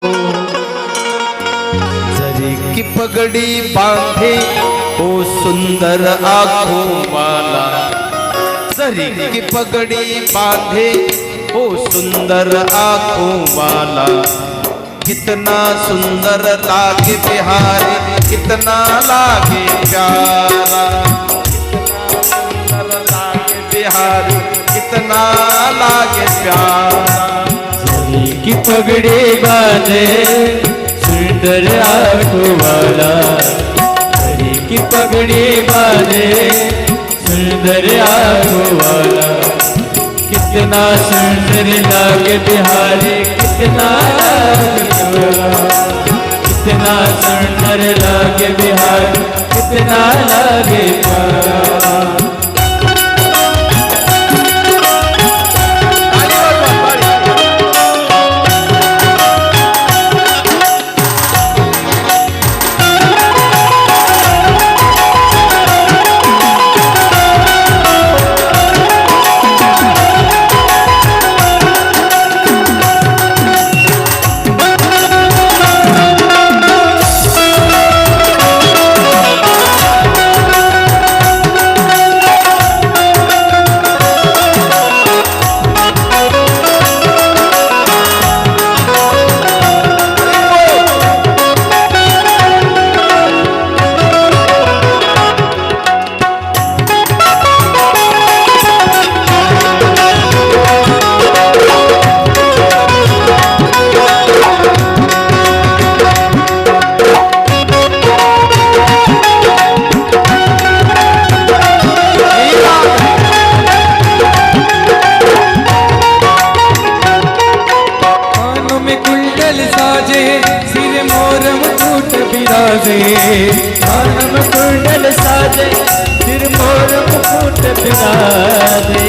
जरी की पगड़ी बांधे ओ सुंदर आंखों वाला, जरी की पगड़ी बांधे ओ सुंदर आंखों वाला, कितना सुंदर लागे बिहारी, कितना लागे प्यारा, कितना सुंदर लागे बिहारी, कितना लागे प्यारा। जरी की पगड़ी बांधे सुंदर आंखों वाला, जरी की पगड़ी बांधे सुंदर आंखों वाला, कितना सुंदर लागे बिहारी, कितना कितना सुंदर लागे बिहारी, कितना लागे प्यारा। कानम कुंडल साजे सिर मोर मुकुट बिराजे, कान में कुंडल साजे सिर मोर मुकुट बिराजे,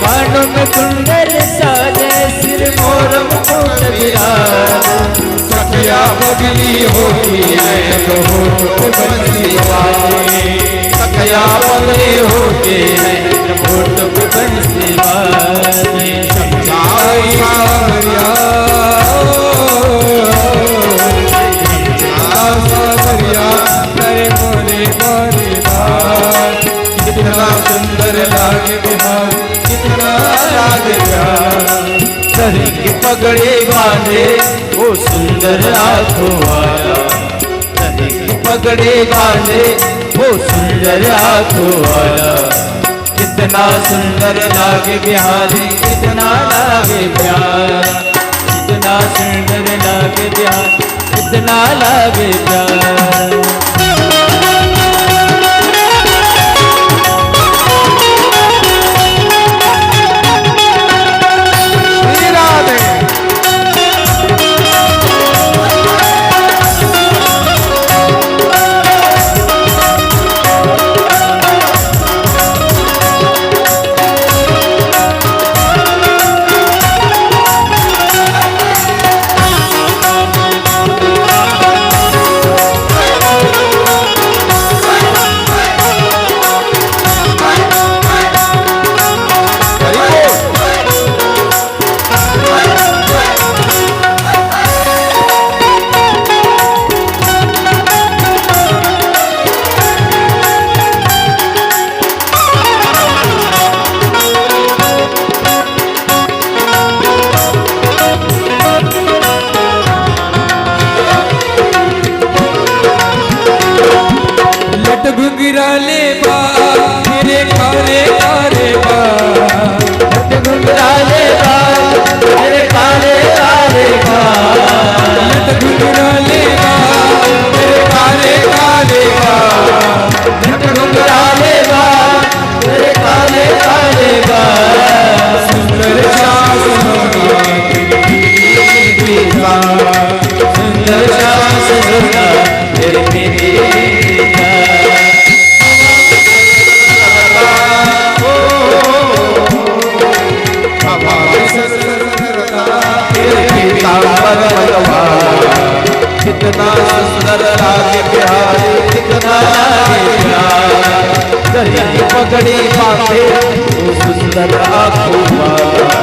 कानों में कुंडल साजे सिर मोर मुकुट बिराजे। सखिया पगली होती है तो होठ बंसी वाले, सखिया पगली होती है तो होठ बंसी वाले। सावरिया करे मोरे मोरे बात, कितना सुंदर लागे बिहार, कितना लागे प्यार। जरी की पगड़ी बांधे वो सुंदर आंखों वाला, जरी की पगड़ी बांधे वो सुंदर आंखों वाला, कितना सुंदर लागे बिहारी, कितना लागे प्यारा, कितना सुंदर लागे बिहारी, कितना लागे प्यारा। घुंघराले बा मेरे काले काले बा, घुंघराले बा मेरे काले काले बा, घुंघराले बा मेरे काले काले बा, घुंघराले बा मेरे काले काले बा। सुंदर श्याम सुंदर श्याम सुंदर तेरे मेरे कितना सुंदर लागे बिहारी, कितना लागे प्यारा। जरी की पगड़ी बांधे वो वो सुंदर आँखों वाला,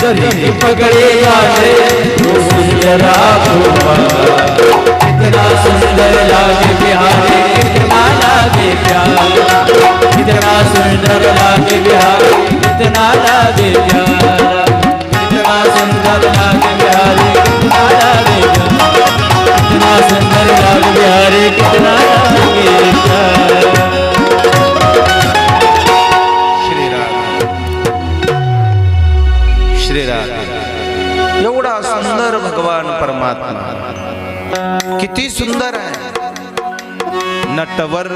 दरी की पगड़ी बांधे वो सुंदर आँखों वाला। कितना सुंदर लागे बिहारी, कितना लागे प्यारा, कितना सुंदर लागे बिहारी, कितना लागे प्यारा, कितना सुंदर लागे बिहारी, कितना लागे प्यारा, कितना सुंदर लागे बिहारी, कितना लागे प्यारा। श्री राम श्री राम। एवढा सुंदर भगवान परमात्मा, किती सुंदर आहे। नटवर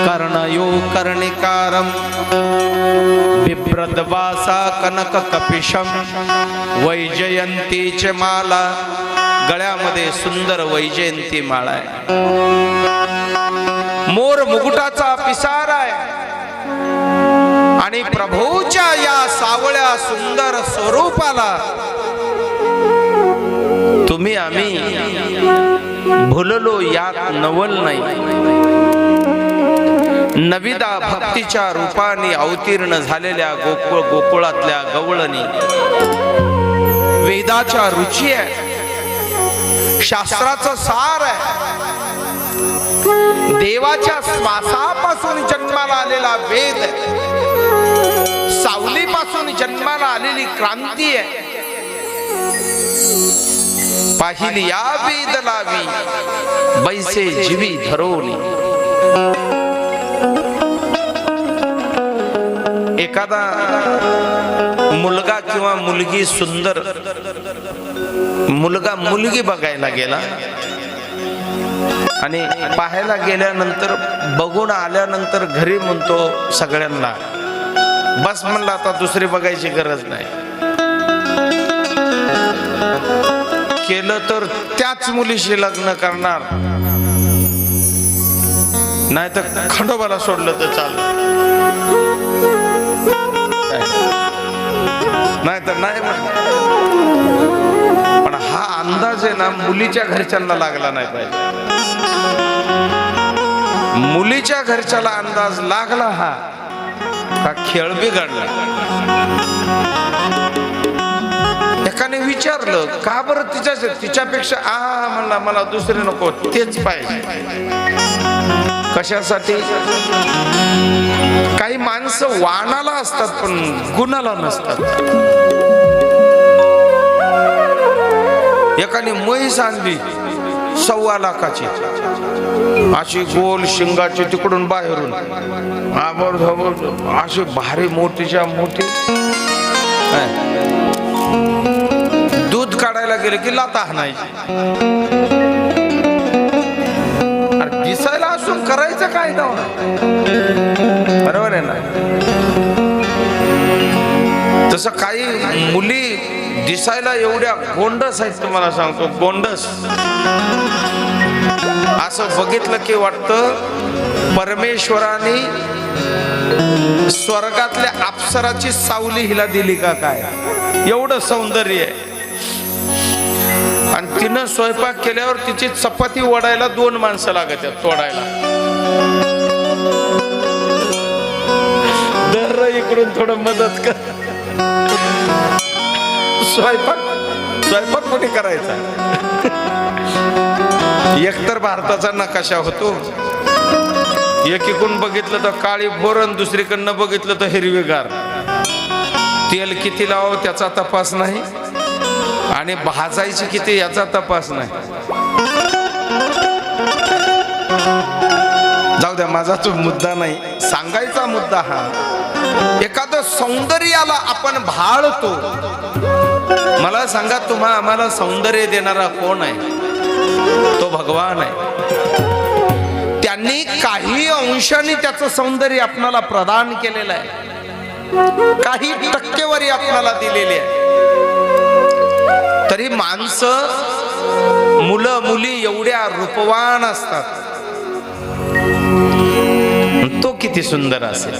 कर्णयो कर्णिकारम बिभ्रद्वासा कनक कपिशम वैजयंतीचे माला, गळ्यामध्ये सुंदर वैजयंती माळा आहे। मोर मुकुटाचा पिसार आहे आणि प्रभूच्या या सावळ्या सुंदर स्वरूपाला तुम्ही आम्ही भुललो यात नवल नाही। नविदा भक्तीच्या रूपाने अवतीर्ण झालेल्या गोकुळातल्या गवळणी वेदाच्या रुची आहे, शास्त्राचं सार आहे। देवाच्या श्वासापासून जन्माला आलेला वेद, सावलीपासून जन्माला आलेली क्रांती आहे। पाहिली या वेद लावी बैसे जीवी धरोनी। एखादा मुलगा किंवा मुलगी सुंदर, मुलगा मुलगी बघायला गेला आणि पाहायला गेल्यानंतर बघून आल्यानंतर घरी म्हणतो सगळ्यांना, बस म्हणलं आता दुसरी बघायची गरज नाही। केलं तर त्याच मुलीशी लग्न करणार, नाही तर खंडोबाला सोडलं तर चालतं, नाही तर नाही म्हणणार। पण हा अंदाज आहे ना मुलीच्या घरच्यांना लागला नाही पाहिजे। मुलीच्या घरच्याला अंदाज लागला हा खेळ बिघडला। एकाने विचारलं का बरं तिच्यापेक्षा म्हणला मला दुसरे नको, तेच पाहिजे। कशासाठी? काही माणसं वाणाला असतात पण गुणाला नसतात। एकाने म्हैस आणली 1.25 लाखाची, अशी गोल शिंगाची, तिकडून बाहेरून अशी भारी मोठीच्या मोठी। दूध काढायला गेले की लाता हाणायची। दिसायला असून करायचं काय तेव्हा? बरोबर आहे ना? तसं काही मुली दिसायला एवढ्या गोंडस आहेत, तुम्हाला सांगतो गोंडस। असं बघितलं की वाटतं परमेश्वराने स्वर्गातल्या अप्सराची सावली हिला दिली का काय, एवढं सौंदर्य आहे। आणि तिनं स्वयंपाक केल्यावर तिची चपाती वडायला 2 माणसं लागत आहेत तोडायला। दर इकडून थोडं मदत कर, स्वयंपाक कोणी करायचा? एकतर भारताचा नकाशा होतो, एकीकडून बघितलं तर काळी भोरण, दुसरीकडनं बघितलं तर हिरवीगार। तेल किती लावावं त्याचा तपास नाही आणि भाजायची किती याचा तपास नाही। जाऊ द्या, माझा तो मुद्दा नाही, सांगायचा मुद्दा हा, एखादं सौंदर्याला आपण भाळतो। मला सांगा, आम्हाला सौंदर्य देणारा कोण आहे? तो भगवान आहे। त्यांनी काही अंशाने त्याचं सौंदर्य आपल्याला प्रदान केलेलं आहे, काही टक्केवारी आपल्याला दिलेली आहे। तरी माणसं, मुलं मुली एवढ्या रूपवान असतात, तो किती सुंदर असेल।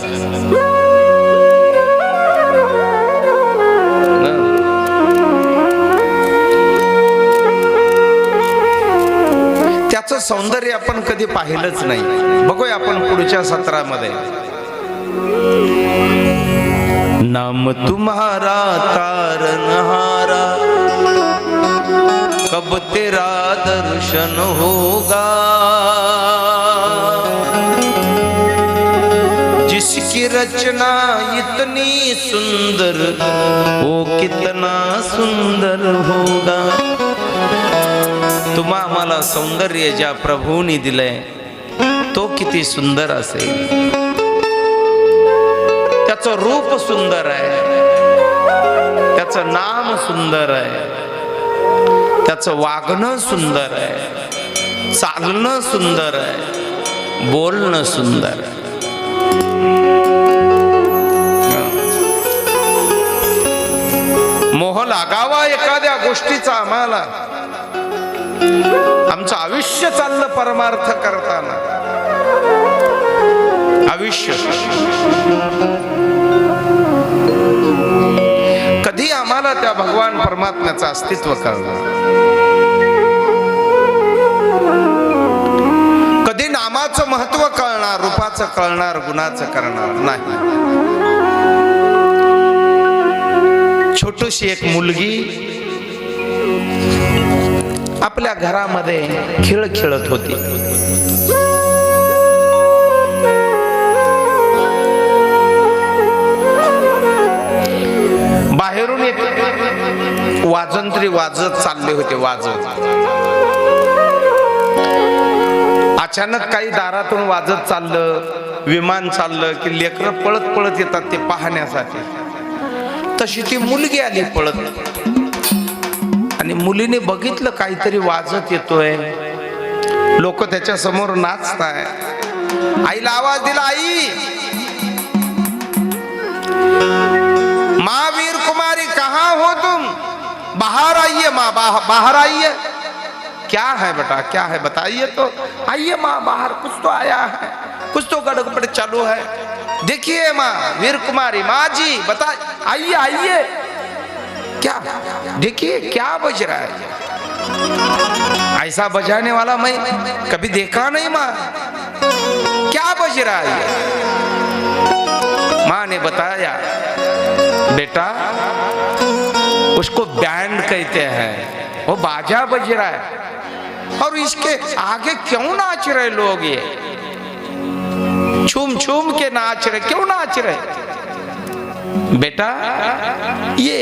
त्याचं सौंदर्य आपण कधी पाहिलंच नाही। बघूया आपण पुढच्या सत्रामध्ये। नाम तुम्हारा तारनहारा, कब तेरा दर्शन होगा। जिसकी रचना इतनी सुंदर, वो कितना सुंदर होगा। तुम्हा आम्हाला सौंदर्य ज्या प्रभूंनी दिलंय तो किती सुंदर असेल। त्याचं रूप सुंदर आहे, त्याचं नाम सुंदर आहे, त्याचं वागणं सुंदर आहे, चालणं सुंदर आहे, बोलणं सुंदर आहे। मोह लागावा एखाद्या गोष्टीचा आम्हाला, आमचं आयुष्य चाललं परमार्थ करताना, आयुष्य कधी आम्हाला त्या भगवान परमात्म्याचं अस्तित्व कळणार, कधी नामाचं महत्व कळणार, रूपाचं कळणार, गुणाचं कळणार नाही। छोटीशी एक मुलगी आपल्या घरामध्ये खेळ खेळत होती। बाहेरून एक वाजंत्री वाजत चालले होते, वाजत। अचानक काही दारातून वाजत चाललं, विमान चाललं की लेकरं पळत पळत येतात ते पाहण्यासाठी। तशी ती मुलगी आली पळत आणि मुलीने बघितलं काहीतरी वाजत येतोय, लोक त्याच्या समोर नाचताय। आईला आवाज दिला, आई माँ वीर कुमारी कहाँ हो तुम, बाहर आइए माँ, बाहर आइए। क्या है बेटा, क्या है बताइए तो। आइए माँ बाहर, कुछ तो आया है, कुछ तो गड़बड़ चालू है। देखिए माँ वीर कुमारी, माँ जी बता, आइए आइए। क्या देखिए क्या बज रहा है, ऐसा बजाने वाला मैं कभी देखा नहीं माँ, क्या बज रहा है। माँ ने बताया, बेटा उसको बैंड कहते हैं, वो बाजा बज रहा है, और इसके आगे क्यों नाच रहे लोग, ये झूम झूम के नाच रहे, क्यों नाच रहे। बेटा ये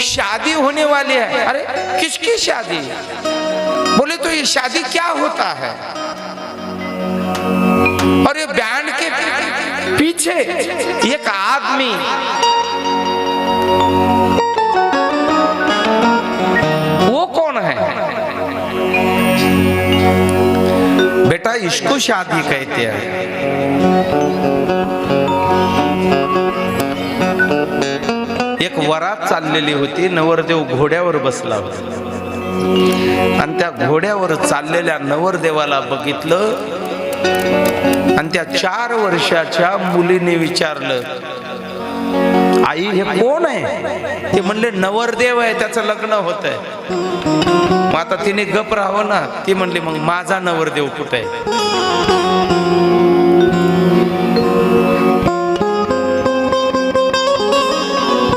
शादी होने वाली है। अरे किसकी शादी, बोले तो ये शादी क्या होता है। और ये बैंड के पीछे एक आदमी, वो कौन है। बेटा इसको शादी कहते हैं। एक वरात चाललेली होती, नवरदेव घोड्यावर बसला होता आणि त्या घोड्यावर चाललेल्या नवरदेवाला बघितलं आणि त्या 4 वर्षाच्या मुलीने विचारलं, आई हे कोण आहे। ते म्हणले नवरदेव आहे, त्याचं लग्न होतंय। मग आता तिने गप राहावं ना, ती म्हणली मग माझा नवरदेव कुठे आहे।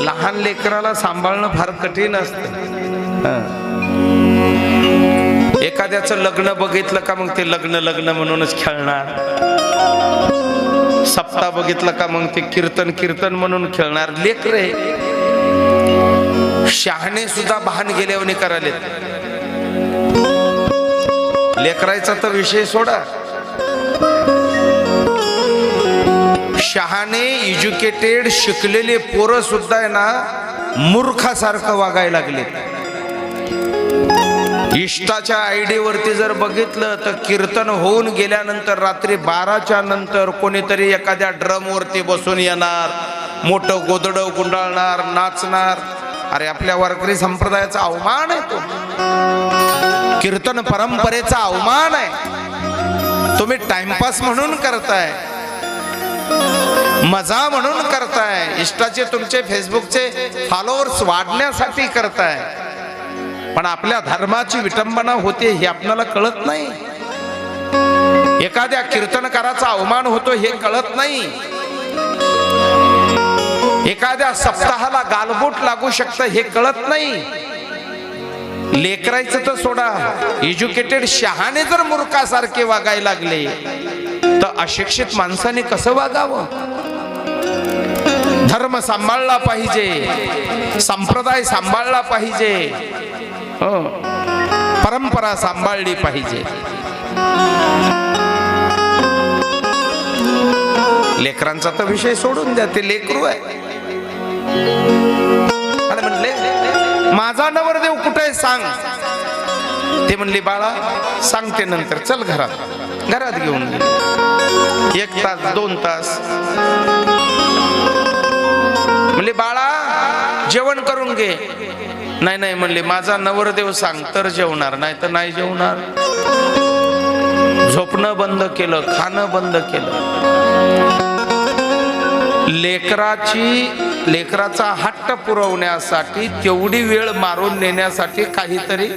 लहान लेकराला सांभाळणं फार कठीण असतं। एखाद्याचं लग्न बघितलं का मग ते लग्न लग्न म्हणूनच खेळणार, सप्ताह बघितलं का मग ते कीर्तन कीर्तन म्हणून खेळणार। लेकरे शहाणे सुद्धा भान गेल्यावर करायले। लेकरायचा तर विषय सोडा, शहाणे एज्युकेटेड शिकलेले पोरं सुद्धा आहे ना मूर्खासारखं वागायला लागले। इष्टाच्या आयडी वरती जर बघितलं तर कीर्तन होऊन गेल्यानंतर रात्री 12च्या नंतर कोणीतरी एखाद्या ड्रम वरती बसून येणार, मोठं गोदडं गुंडाळणार, नाचणार। अरे आपल्या वारकरी संप्रदायाचा अवमान आहे तो, कीर्तन परंपरेचा अवमान आहे। तुम्ही टाइमपास म्हणून करताय, मजा म्हणून करताय, इष्टाचे तुमचे फेसबुकचे फॉलोअर्स वाढण्यासाठी करताय, पण आपल्या धर्माची विटंबना होते हे आपल्याला कळत नाही। एखाद्या कीर्तनकाराचा अवमान होतो हे कळत नाही। एखाद्या सप्ताहाला गालबोट लागू शकतं हे कळत नाही. लेकरायचं तर सोडा, एज्युकेटेड शहाणे जर मूर्खासारखे वागायला लागले तर अशिक्षित माणसाने कसं वागावं? धर्म सांभाळला पाहिजे, संप्रदाय सांभाळला पाहिजे, परंपरा सांभाळली पाहिजे. लेकरांचा तर विषय सोडून द्या, ते लेकरू आहे. आणि म्हणले माझा नवरदेव कुठे सांग. ते म्हणले बाळा सांगते नंतर, चल घरात घेऊन गेले. 1 तास 2 तास म्हणले बाळा जेवण करून घे. नाही म्हणले माझा नवरदेव सांग तर जेवणार, नाही तर नाही जेवणार. झोपणं बंद केलं, खाणं बंद केलं. लेकराचा हट्ट पुरवण्यासाठी तेवढी वेळ मारून नेण्यासाठी काहीतरी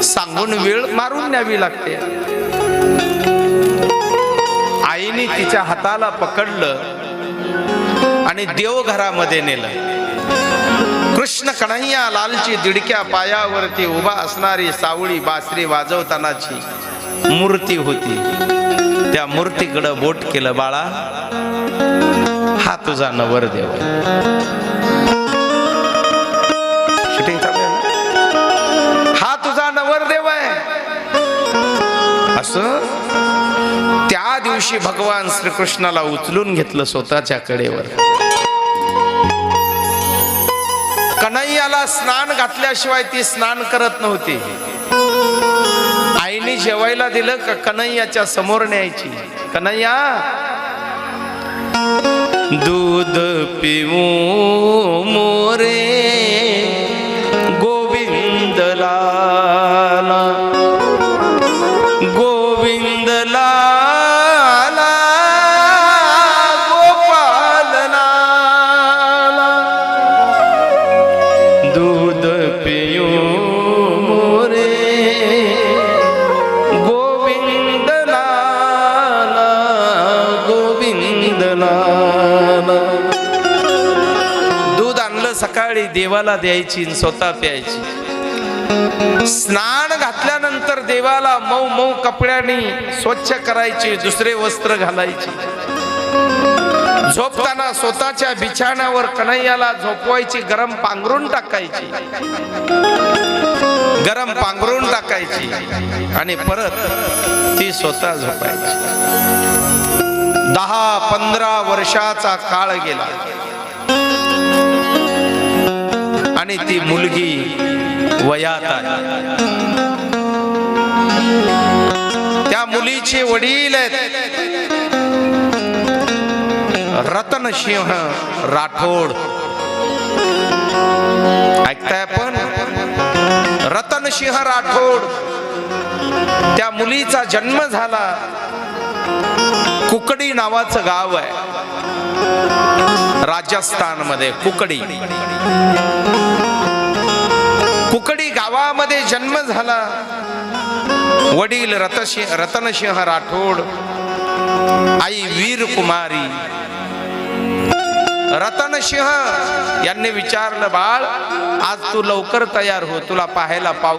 सांगून वेळ मारून न्यावी लागते. आईने तिच्या हाताला पकडलं आणि देवघरामध्ये नेलं. कृष्ण कन्हैया लालची दिडक्या पायावरती उभा असणारी सावळी बासरी वाजवतानाची मूर्ती होती. त्या मूर्तीकडे बोट केलं. बाळा हा तुझा नवरदेव. शूटिंग चालू आहे. हा तुझा नवरदेव आहे. असं त्या दिवशी भगवान श्रीकृष्णाला उचलून घेतलं स्वतःच्या कडेवर. कन्हैयाला स्नान घातल्याशिवाय ती स्नान करत नव्हती. आईने जेवायला दिलं का कन्हैयाच्या समोर न्यायची. कन्हैया दूध पिऊ मोरे गोविंद लाला, गोविंद लाला, गोपाल लाला. दूध पिऊ मोरे गोविंद लाला, गोविंद लाला. दूध आणलं सकाळी देवाला द्यायची, स्वतः प्यायची. स्नान घातल्यानंतर देवाला मऊ मऊ कपड्याने स्वच्छ करायची, दुसरे वस्त्र घालायची. झोपताना स्वतःच्या बिछाण्यावर कन्हैयाला झोपवायची, गरम पांघरून टाकायची, गरम पांघरून टाकायची आणि परत ती स्वतः झोपायची. 10-15 वर्षाचा काळ गेला आणि ती मुलगी वयात आली. त्या मुलीचे वडील आहेत रतनसिंह राठोड. ऐकताय आपण? रतनसिंह राठोड. त्या मुलीचा जन्म झाला. कुकडी नावाचं गाव आहे राजस्थान मध्ये. कुकडी गावामध्ये जन्म झाला. वडील रतनसिंह राठोड, आई वीर कुमारी. रतनसिंह यांनी विचारलं बाळ आज तू लवकर तयार हो, तुला पाहायला पाहू